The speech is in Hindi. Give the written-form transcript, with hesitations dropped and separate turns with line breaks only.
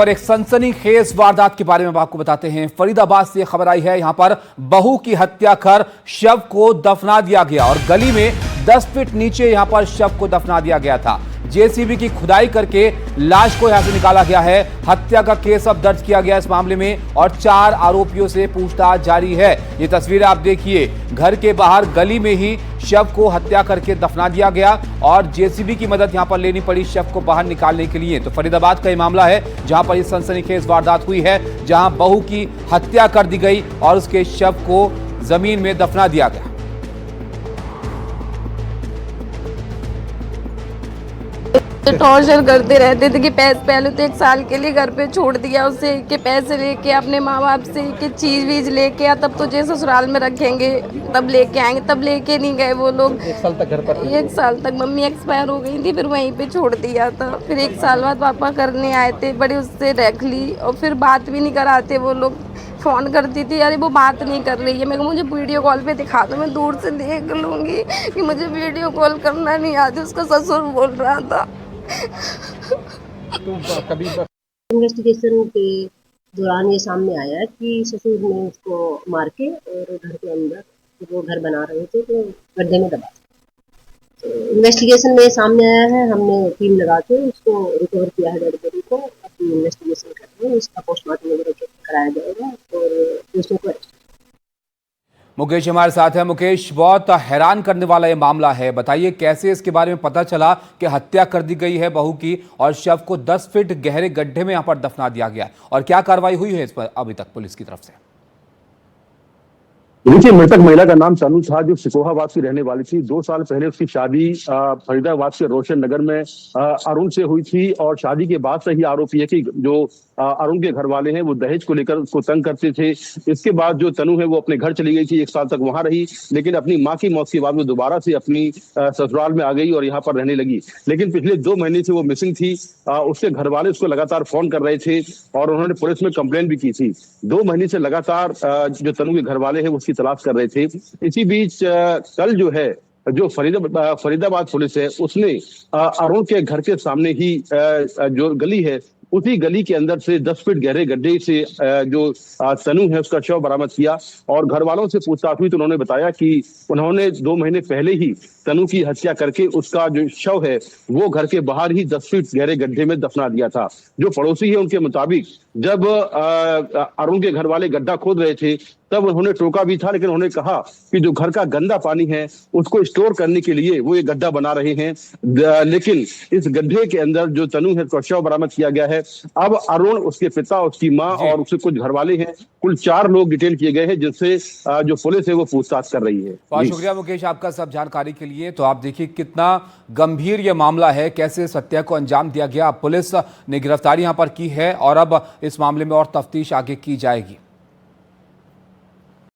और एक सनसनीखेज वारदात के बारे में आपको बताते हैं। फरीदाबाद से खबर आई है, यहां पर बहू की हत्या कर शव को दफना दिया गया और गली में 10 फीट नीचे यहां पर शव को दफना दिया गया था। जेसीबी की खुदाई करके लाश को यहां से निकाला गया है। हत्या का केस अब दर्ज किया गया इस मामले में और 4 आरोपियों से पूछताछ जारी है। ये तस्वीरें आप देखिए, घर के बाहर गली में ही शव को हत्या करके दफना दिया गया और जेसीबी की मदद यहां पर लेनी पड़ी शव को बाहर निकालने के लिए। तो फरीदाबाद का ये मामला है जहां पर ये सनसनीखेज वारदात हुई है, जहां बहू की हत्या कर दी गई और उसके शव को जमीन में दफना दिया गया।
टॉर्चर करते रहते थे कि पैसे, पहले तो 1 साल के लिए घर पे छोड़ दिया उसे कि पैसे लेके अपने माँ बाप से कि चीज वीज लेके आ, तब तुझे ससुराल में रखेंगे, तब लेके आएंगे, तब लेके नहीं गए वो लोग।
1 साल तक घर पर
1 साल तक मम्मी एक्सपायर हो गई थी, फिर वहीं पे छोड़ दिया था। फिर 1 साल बाद पापा करने आए थे, बड़े उससे रख ली और फिर बात भी नहीं कराते वो लोग। फोन करती थी, अरे वो बात नहीं कर रही है, मैं मुझे वीडियो कॉल पे दिखा दो, मैं दूर से देख लूंगी कि मुझे वीडियो कॉल करना नहीं आती, उसका ससुर बोल रहा था।
तो कभी
इन्वेस्टिगेशन के दौरान ये सामने आया कि ससुर ने उसको मार के और घर के अंदर वो घर बना रहे थे तो गड्ढे में दबा। तो इन्वेस्टिगेशन में सामने आया है, हमने टीम लगा के उसको रिकवर किया है डेड बॉडी को। अपनी इन्वेस्टिगेशन कर रहे हैं, उसका पोस्टमार्टम वगैरह कराया जाएगा और दोषियों को अरेस्ट।
मुकेश हमारे साथ है। मुकेश, बहुत हैरान करने वाला ये मामला है, बताइए कैसे इसके बारे में पता चला कि हत्या कर दी गई है बहू की और शव को 10 फीट गहरे गड्ढे में यहां पर दफना दिया गया और क्या कार्रवाई हुई है इस पर अभी तक पुलिस की तरफ से?
देखिए, मृतक महिला का नाम तनु था, जो सिकोहाबाद की रहने वाली थी। 2 साल पहले उसकी शादी फरीदाबाद के रोशन नगर में अरुण से हुई थी और शादी के बाद से ही आरोपी है कि जो अरुण के घर वाले हैं वो दहेज को लेकर उसको तंग करते थे। इसके बाद जो तनु है वो अपने घर चली गई थी, 1 साल तक वहां रही, लेकिन अपनी माँ की मौत के बाद वो दोबारा से अपनी ससुराल में आ गई और यहाँ पर रहने लगी। लेकिन पिछले 2 महीने से वो मिसिंग थी। उसके घर वाले उसको लगातार फोन कर रहे थे और उन्होंने पुलिस में कंप्लेन भी की थी। 2 महीने से लगातार जो तनु के घर वाले हैं वो उसकी तलाश कर रहे थे। इसी बीच कल जो है, जो फरीदाबाद पुलिस है उसने अरुण के घर के सामने ही जो गली है उसी गली के अंदर से 10 फीट गहरे गड्ढे से जो तनु है उसका शव बरामद किया और घर वालों से पूछताछ हुई तो उन्होंने बताया कि उन्होंने 2 महीने पहले ही तनु की हत्या करके उसका जो शव है वो घर के बाहर ही 10 फीट गहरे गड्ढे में दफना दिया था। जो पड़ोसी है उनके मुताबिक जब अरुण के घर वाले गड्ढा खोद रहे थे तब उन्होंने टोका भी था, लेकिन उन्होंने कहा कि जो घर का गंदा पानी है उसको स्टोर करने के लिए वो ये गड्ढा बना रहे हैं। लेकिन इस गड्ढे के अंदर जो तनु है उसका शव बरामद किया गया है। अब अरुण, उसके पिता, उसकी माँ और उसके कुछ घर वाले हैं, कुल 4 लोग डिटेन किए गए हैं जिनसे जो पुलिस है वो पूछताछ कर रही है।
बहुत शुक्रिया मुकेश आपका सब जानकारी के लिए। तो आप देखिए कितना गंभीर ये मामला है, कैसे इस हत्या को अंजाम दिया गया। पुलिस ने गिरफ्तारी यहां पर की है और अब इस मामले में और तफ्तीश आगे की जाएगी।